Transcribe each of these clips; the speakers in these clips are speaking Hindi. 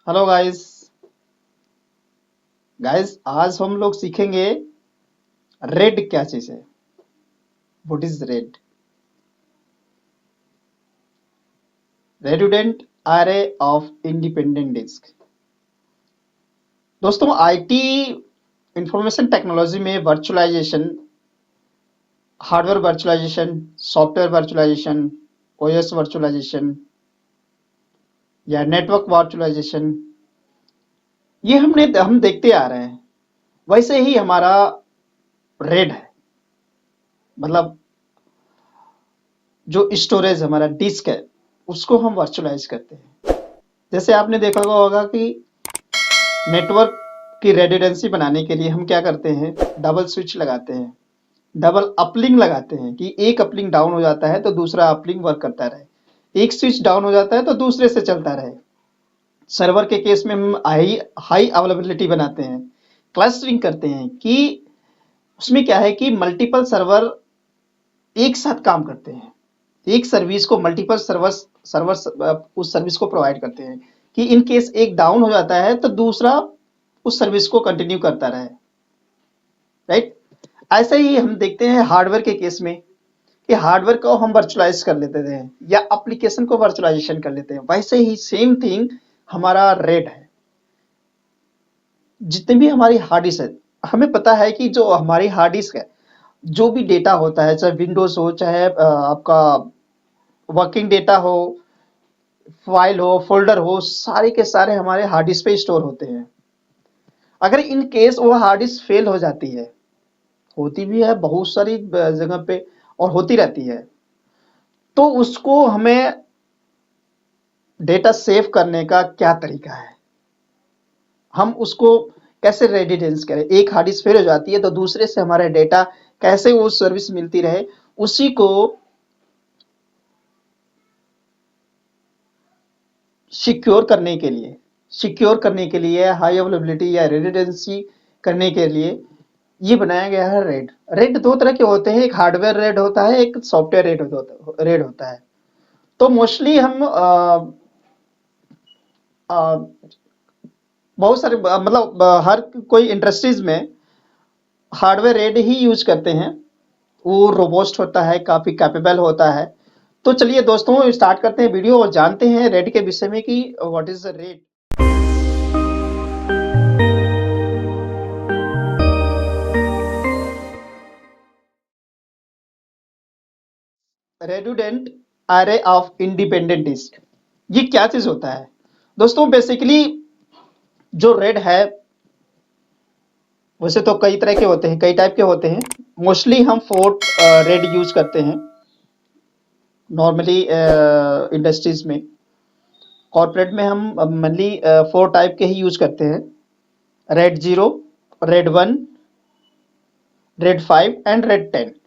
Hello guys. आज हम लोग सीखेंगे रेड क्या चीज है। What is RAID? Redundant array of independent disk. दोस्तों, आईटी इंफॉर्मेशन टेक्नोलॉजी में virtualisation, hardware virtualisation, software virtualisation, OS virtualisation या नेटवर्क वर्चुअलाइजेशन, ये हम देखते आ रहे हैं। वैसे ही हमारा रेड है, मतलब जो स्टोरेज हमारा डिस्क है उसको हम वर्चुअलाइज करते हैं। जैसे आपने देखा होगा कि नेटवर्क की रेडिडेंसी बनाने के लिए हम क्या करते हैं, डबल स्विच लगाते हैं, डबल अपलिंक लगाते हैं कि एक अपलिंक डाउन हो जाता है तो दूसरा अपलिंक वर्क करता रहे, एक स्विच डाउन हो जाता है तो दूसरे से चलता रहे। सर्वर के केस में हम हाई हाई अवेलेबिलिटी बनाते हैं, क्लस्टरिंग करते हैं कि उसमें क्या है कि मल्टीपल सर्वर एक साथ काम करते हैं, एक सर्विस को मल्टीपल सर्वर्स उस सर्विस को प्रोवाइड करते हैं कि इन केस एक डाउन हो जाता है तो दूसरा उस सर्विस को कंटिन्यू करता रहे। राइट। ऐसे ही हम देखते हैं हार्डवेयर के केस में कि हार्डवेयर को हम वर्चुअलाइज कर लेते थे या एप्लीकेशन को वर्चुअलाइजेशन कर लेते हैं। वैसे ही सेम थिंग हमारा रेड है। जितने भी हमारी हार्ड डिस्क है, हमें पता है कि जो हमारी हार्ड डिस्क है, जो भी डेटा होता है, चाहे विंडोज हो, चाहे आपका वर्किंग डेटा हो, फाइल हो, फोल्डर हो, सारे के सारे हमारे हार्ड डिस्क पे स्टोर होते हैं। अगर इन केस वो हार्ड डिस्क फेल हो जाती है, होती भी है बहुत सारी जगह पे और होती रहती है, तो उसको हमें डेटा सेव करने का क्या तरीका है, हम उसको कैसे रेडिडेंस करें। एक हार्ड डिस्क फेल हो जाती है तो दूसरे से हमारे डेटा कैसे वो सर्विस मिलती रहे, उसी को सिक्योर करने के लिए हाई अवेलेबिलिटी या रेडिडेंसी करने के लिए ये बनाया गया है रेड। रेड दो तरह के होते हैं, एक हार्डवेयर रेड होता है, एक सॉफ्टवेयर रेड होता है। तो मोस्टली हम बहुत सारे हर कोई इंडस्ट्रीज में हार्डवेयर रेड ही यूज करते हैं। वो रोबोस्ट होता है, काफी कैपेबल होता है। तो चलिए दोस्तों, स्टार्ट करते हैं वीडियो और जानते हैं रेड के विषय में कि what is RAID. Redundant array of independent disk, ये क्या चीज होता है? दोस्तों, बेसिकली जो रेड है, वैसे तो कई तरह के होते हैं, कई टाइप के होते हैं। मोस्टली हम फोर रेड यूज करते हैं नॉर्मली इंडस्ट्रीज में। कॉर्पोरेट में हम मेनली फोर टाइप के ही यूज करते हैं: red zero, red one, red five and red 10।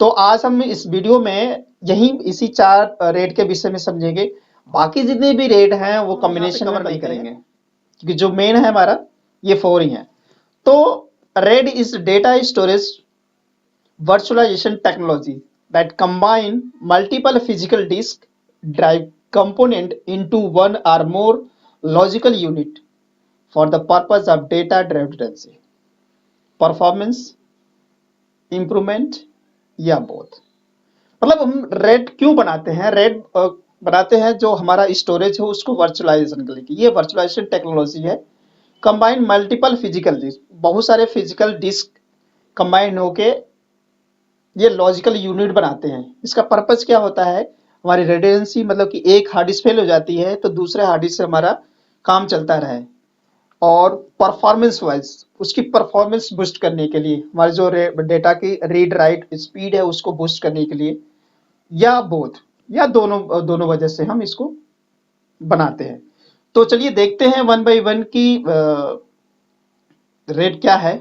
तो आज हम इस वीडियो में यही इसी चार रेड के विषय में समझेंगे। बाकी जितने भी रेड हैं वो कॉम्बिनेशन में नहीं करेंगे, क्योंकि जो मेन है हमारा ये फोर ही है। तो red is data storage virtualization technology that combine multiple physical disk drive component into one or more logical unit for the purpose of data redundancy, performance improvement या both। मतलब हम रेड क्यों बनाते हैं? रेड बनाते हैं जो हमारा स्टोरेज है उसको वर्चुअलाइजेशन के लिए। ये वर्चुअलाइजेशन टेक्नोलॉजी है। कंबाइन मल्टीपल फिजिकल डिस्क, बहुत सारे फिजिकल डिस्क कंबाइन होके ये लॉजिकल यूनिट बनाते हैं। इसका पर्पस क्या होता है? हमारी रेडिडेंसी, मतलब कि एक हार्ड डिस्क फेल हो जाती है तो दूसरे हार्ड डिस्क से हमारा काम चलता रहे, और परफॉर्मेंस वाइज उसकी परफॉर्मेंस बूस्ट करने के लिए, हमारी जो डेटा की रीड राइट स्पीड है उसको बूस्ट करने के लिए, या बोथ, या दोनों दोनों वजह से हम इसको बनाते हैं। तो चलिए देखते हैं वन बाई वन की रेड क्या है।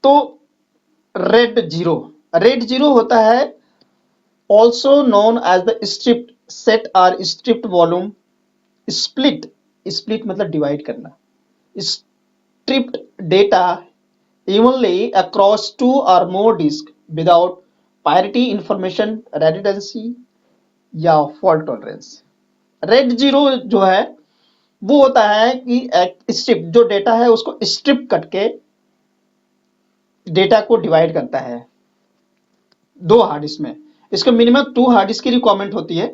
तो रेड जीरो होता है also known as the stripped set or stripped volume split। split मतलब डिवाइड करना। stripped data evenly across two or more disk without parity information redundancy या fault tolerance। रेड जीरो जो है वो होता है कि स्ट्रिप, जो डेटा है उसको स्ट्रिप करके डेटा को डिवाइड करता है दो हार्ड डिस्क में। इसको मिनिमम 2 हार्ड डिस्क की रिक्वायरमेंट होती है।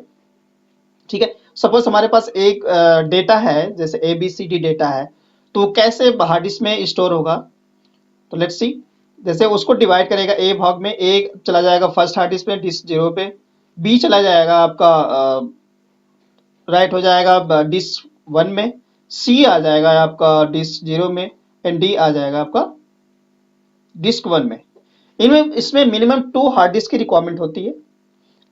ठीक है, सपोज हमारे पास एक डेटा है, जैसे A B C D data है, तो वो कैसे हार्ड डिस्क में स्टोर होगा? तो लेट्स सी, जैसे उसको डिवाइड करेगा, ए भाग में, ए चला जाएगा फर्स्ट हार्ड डिस्क पे, डिस्क 0 पे, बी चला जाएगा आपका राइट हो जाएगा डिस्क 1 में, सी आ जाएगा आपका डिस्क 0 में, एंड डी आ जाएगा आपका डिस्क 1 में। इनमें इसमें मिनिमम 2 हार्ड डिस्क की रिक्वायरमेंट होती है।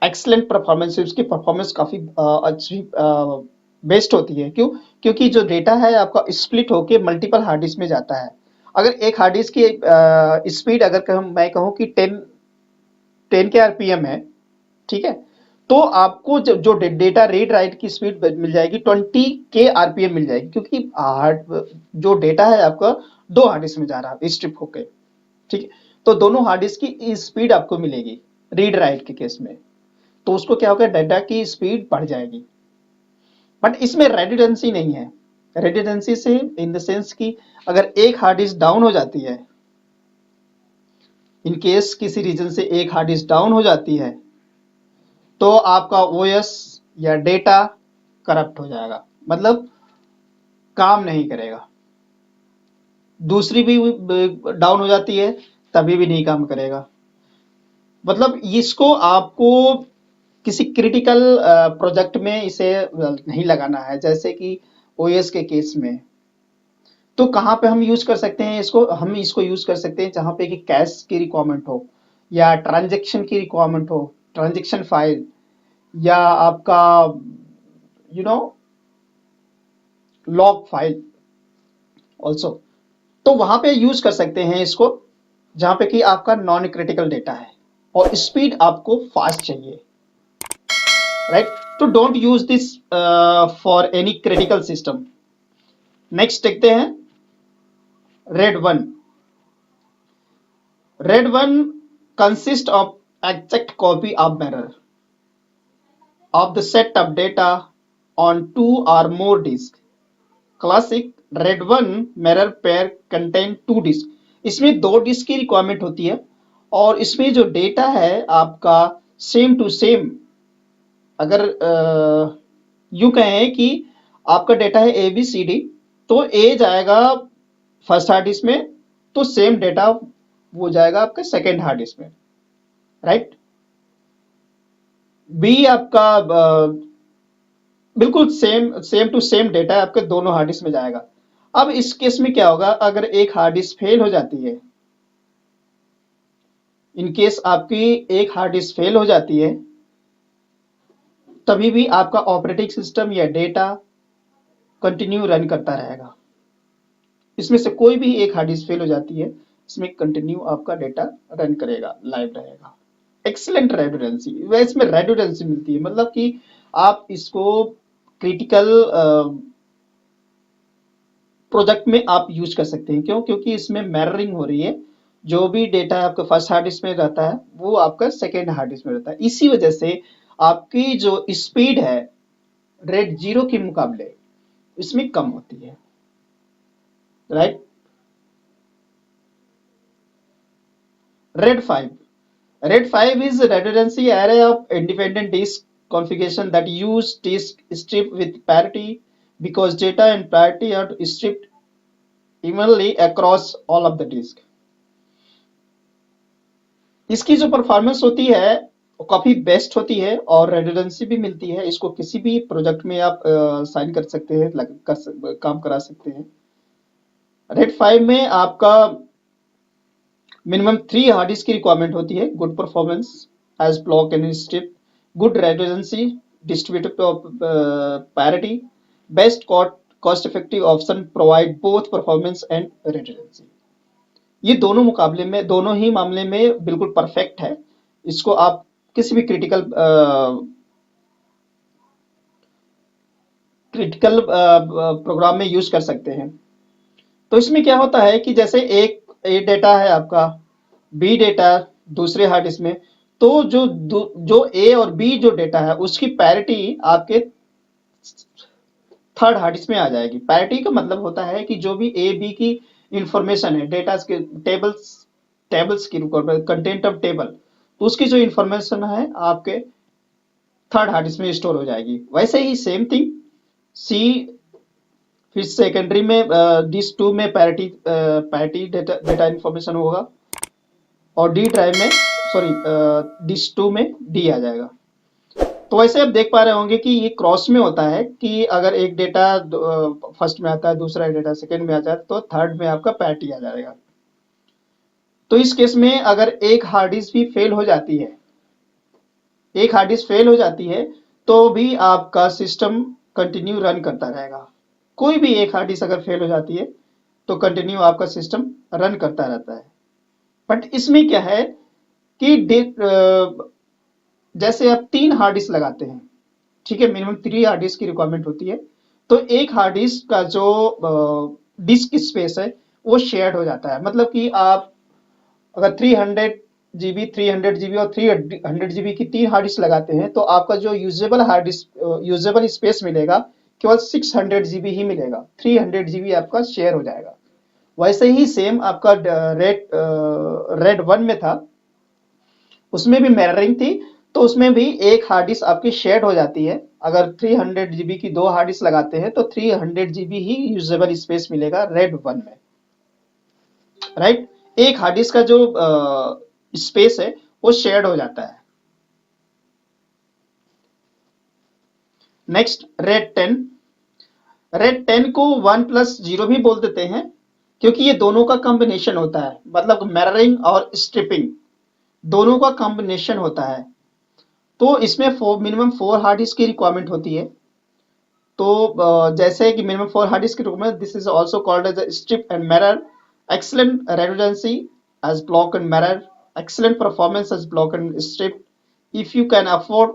एक्सलेंट परफॉर्मेंस, उसकी परफॉर्मेंस काफी अच्छी बेस्ट होती है। क्यों? क्योंकि जो डेटा है आपका स्प्लिट होके मल्टीपल हार्ड डिस्क में जाता है। अगर एक हार्ड डिस्क की स्पीड अगर मैं कहूँ कि 10 के आरपीएम है, ठीक है, तो आपको जो डेटा रीड राइट की स्पीड मिल जाएगी 20 के आरपीएम मिल जाएगी, क्योंकि हार्ड जो डेटा है आपका दो हार्ड डिस्क में जा रहा है स्ट्रिप होके। ठीक है, तो दोनों हार्ड डिस्क की स्पीड आपको मिलेगी रीड राइट के केस में, तो उसको क्या होगा, डाटा की स्पीड बढ़ जाएगी। बट इसमें रेडिडेंसी नहीं है। रेडिडेंसी से इन द सेंस कि अगर एक हार्ड डिस्क डाउन हो जाती है, इन केस किसी रीजन से एक हार्ड डिस्क डाउन हो जाती है, तो आपका ओएस या डेटा करप्ट हो जाएगा, मतलब काम नहीं करेगा। दूसरी भी डाउन हो जाती है, तभी भी नहीं काम करेगा। मतलब इसको आपको किसी क्रिटिकल प्रोजेक्ट में इसे नहीं लगाना है, जैसे कि ओएस के केस में। तो कहाँ पे हम यूज कर सकते हैं इसको? हम इसको यूज कर सकते हैं जहां पे कि कैश की रिक्वायरमेंट हो, या ट्रांजेक्शन की रिक्वायरमेंट हो, ट्रांजेक्शन फाइल, या आपका you know log file also. तो वहां पे यूज कर सकते हैं इसको, जहां पे कि आपका नॉन क्रिटिकल डेटा है और स्पीड आपको फास्ट चाहिए, राइट? तो don't use this for any critical system. Next देखते हैं red one. Red one consist of exact copy of mirror of the set of data on two or more disks. Classic RAID one mirror pair contain 2 disk. इसमें 2 डिस्क की रिक्वायरमेंट होती है, और इसमें जो डेटा है आपका सेम टू सेम, अगर यू कहें कि आपका डेटा है ए बी सी डी, तो ए जाएगा फर्स्ट हार्ड डिस्क में, तो सेम डेटा वो जाएगा आपके सेकेंड हार्ड डिस्क में, राइट? बी आपका बिल्कुल सेम टू सेम डेटा आपके दोनों हार्ड डिस्क में जाएगा। अब इस केस में क्या होगा, अगर एक हार्ड डिस्क फेल हो जाती है, इन केस आपकी एक हार्ड डिस्क फेल हो जाती है, तभी भी आपका ऑपरेटिंग सिस्टम या डेटा कंटिन्यू रन करता रहेगा। इसमें से कोई भी एक हार्ड डिस्क फेल हो जाती है, इसमें कंटिन्यू आपका डेटा रन करेगा, लाइव रहेगा। एक्सीलेंट रेडुडेंसी, वह इसमें रेडुडेंसी मिलती है, मतलब कि आप इसको क्रिटिकल प्रोजेक्ट में आप यूज कर सकते हैं। क्यों? क्योंकि इसमें मिररिंग हो रही है, जो भी डेटा आपका फर्स्ट हार्ड डिस्क में रहता है वो आपका सेकेंड हार्ड डिस्क में रहता है। इसी वजह से आपकी जो स्पीड है रेड जीरो के मुकाबले इसमें कम होती है, right? Red 5, red 5 is a redundancy array of independent disk configuration that use disk strip with parity, because data and parity are stripped evenly across all of the disk. इसकी जो परफॉर्मेंस होती है वो काफी बेस्ट होती है, और रेडुडेंसी भी मिलती है। इसको किसी भी प्रोजेक्ट में आप साइन कर सकते हैं, काम करा सकते हैं। रेड 5 में आपका मिनिमम 3 हार्ड डिस्क की रिक्वायरमेंट होती है। Good performance as block and strip, good redundancy, distributed parity, best cost effective option, provide both performance and redundancy. ये दोनों मुकाबले में, दोनों ही मामले में बिल्कुल परफेक्ट है। इसको आप किसी भी क्रिटिकल प्रोग्राम में यूज कर सकते हैं। तो इसमें क्या होता है कि जैसे एक ए डेटा है आपका, बी डेटा दूसरे हार्ड डिस्क में, तो जो ए और बी जो डेटा है उसकी पैरिटी आपके थर्ड हार्ड डिस्क में आ जाएगी। पैरिटी का मतलब होता है कि जो भी ए बी की इंफॉर्मेशन है, डेटा के टेबल्स की कंटेंट ऑफ टेबल, तो उसकी जो इंफॉर्मेशन है आपके थर्ड हार्ड डिस्क में स्टोर हो जाएगी। वैसे ही सेम थिंग सी, फिर सेकेंडरी में डिस्क 2 में पैरिटी डेटा इंफॉर्मेशन होगा, और डी ड्राइव में, सॉरी डिस्क 2 में डी आ जाएगा। तो वैसे आप देख पा रहे होंगे कि ये क्रॉस में होता है कि अगर एक डेटा फर्स्ट में आता है, दूसरा डेटा सेकंड में आ जाए, तो थर्ड में आपका पैरिटी आ जाएगा। तो इस केस में अगर एक हार्ड डिस्क भी फेल हो जाती है, एक हार्ड डिस्क फेल हो जाती है, तो भी आपका सिस्टम कंटिन्यू रन करता रहेगा। कोई भी एक हार्ड डिस्क अगर फेल हो जाती है तो कंटिन्यू आपका सिस्टम रन करता रहता है। बट इसमें क्या है कि जैसे आप 3 हार्ड डिस्क लगाते हैं, ठीक है, मिनिमम 3 हार्ड डिस्क की रिक्वायरमेंट होती है, तो एक हार्ड डिस्क का जो डिस्क स्पेस है वो शेयर्ड हो जाता है। मतलब कि आप अगर 300 GB, 300 GB और 300 GB की 3 हार्ड डिस्क लगाते हैं, तो आपका जो यूजेबल स्पेस मिलेगा केवल 600 GB ही मिलेगा, 300 GB आपका शेयर हो जाएगा। वैसे ही सेम आपका रेड 1 में था, उसमें भी मिररिंग थी, तो उसमें भी एक हार्ड डिस्क आपकी शेयर हो जाती है। अगर 300 GB की 2 हार्ड डिस्क लगाते हैं तो 300 GB ही यूजेबल स्पेस मिलेगा रेड 1 में, राइट। एक हार्ड डिस्क का जो स्पेस है वो शेयर्ड हो जाता है। नेक्स्ट रेड 10, रेड 10 को 1+0 भी बोल देते हैं, क्योंकि ये दोनों का कॉम्बिनेशन होता है, मतलब मिररिंग और स्ट्रिपिंग दोनों का कॉम्बिनेशन होता है। तो इसमें मिनिमम 4 हार्ड डिस्क की रिक्वायरमेंट होती है। तो जैसे कि मिनिमम 4 हार्ड डिस्क की requirement, this is also called as strip and mirror, excellent redundancy as block and mirror, excellent performance as block and strip. If you can afford,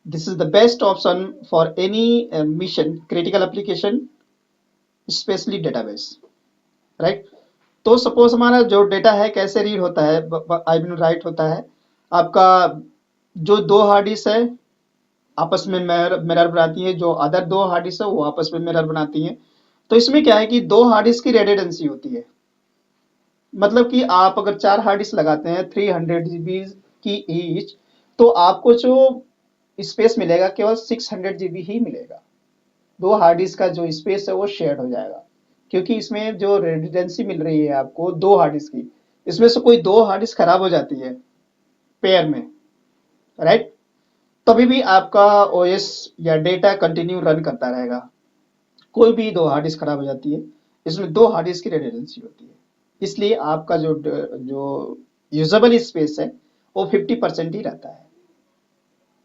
this is the best option for any mission critical application, especially database, right? तो सपोज हमारा जो डेटा है कैसे रीड होता है, आई मीन राइट होता है, आपका जो 2 हार्ड डिस्क है आपस में मिरर बनाती है, जो अदर 2 हार्ड डिस्क है वो आपस में मिरर बनाती है। तो इसमें क्या है कि 2 हार्ड डिस्क की रेडिडेंसी होती है, मतलब कि आप अगर 4 हार्ड डिस्क लगाते हैं 300 GB की ईच, तो आपको जो स्पेस मिलेगा केवल 600 GB ही मिलेगा। 2 हार्ड डिस्क का जो स्पेस है वो शेयर हो जाएगा, क्योंकि इसमें जो रेडिडेंसी मिल रही है आपको 2 हार्ड डिस्क की, इसमें से कोई 2 हार्ड डिस्क खराब हो जाती है पेयर में, राइट, तभी भी आपका ओएस या डेटा कंटिन्यू रन करता रहेगा। कोई भी 2 हार्ड डिस्क खराब हो जाती है, इसमें 2 हार्ड डिस्क की रेडिडेंसी होती है, इसलिए आपका जो यूजेबल स्पेस है वो 50% ही रहता है,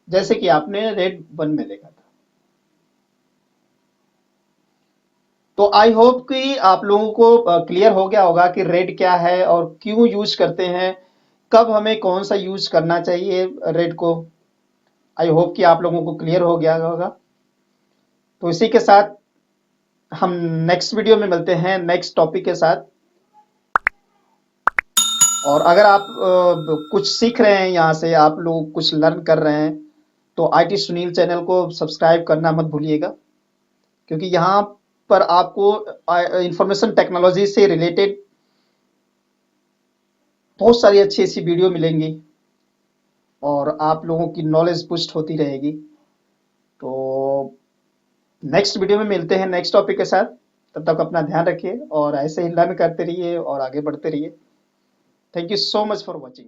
जैसे कि आपने रेड 1 में देखा था। तो आई होप कि आप लोगों को क्लियर हो गया होगा कि रेड क्या है और क्यों यूज करते हैं, कब हमें कौन सा यूज करना चाहिए रेड को। आई होप कि आप लोगों को क्लियर हो गया होगा। तो इसी के साथ हम नेक्स्ट वीडियो में मिलते हैं नेक्स्ट टॉपिक के साथ। और अगर आप कुछ सीख रहे हैं, यहाँ से आप लोग कुछ लर्न कर रहे हैं, तो आईटी सुनील चैनल को सब्सक्राइब करना मत भूलिएगा, क्योंकि यहाँ पर आपको इंफॉर्मेशन टेक्नोलॉजी से रिलेटेड बहुत सारी अच्छी अच्छी वीडियो मिलेंगी और आप लोगों की नॉलेज बूस्ट होती रहेगी। तो नेक्स्ट वीडियो में मिलते हैं नेक्स्ट टॉपिक के साथ। तब तक अपना ध्यान रखिए और ऐसे ही लर्न करते रहिए और आगे बढ़ते रहिए। Thank you so much for watching.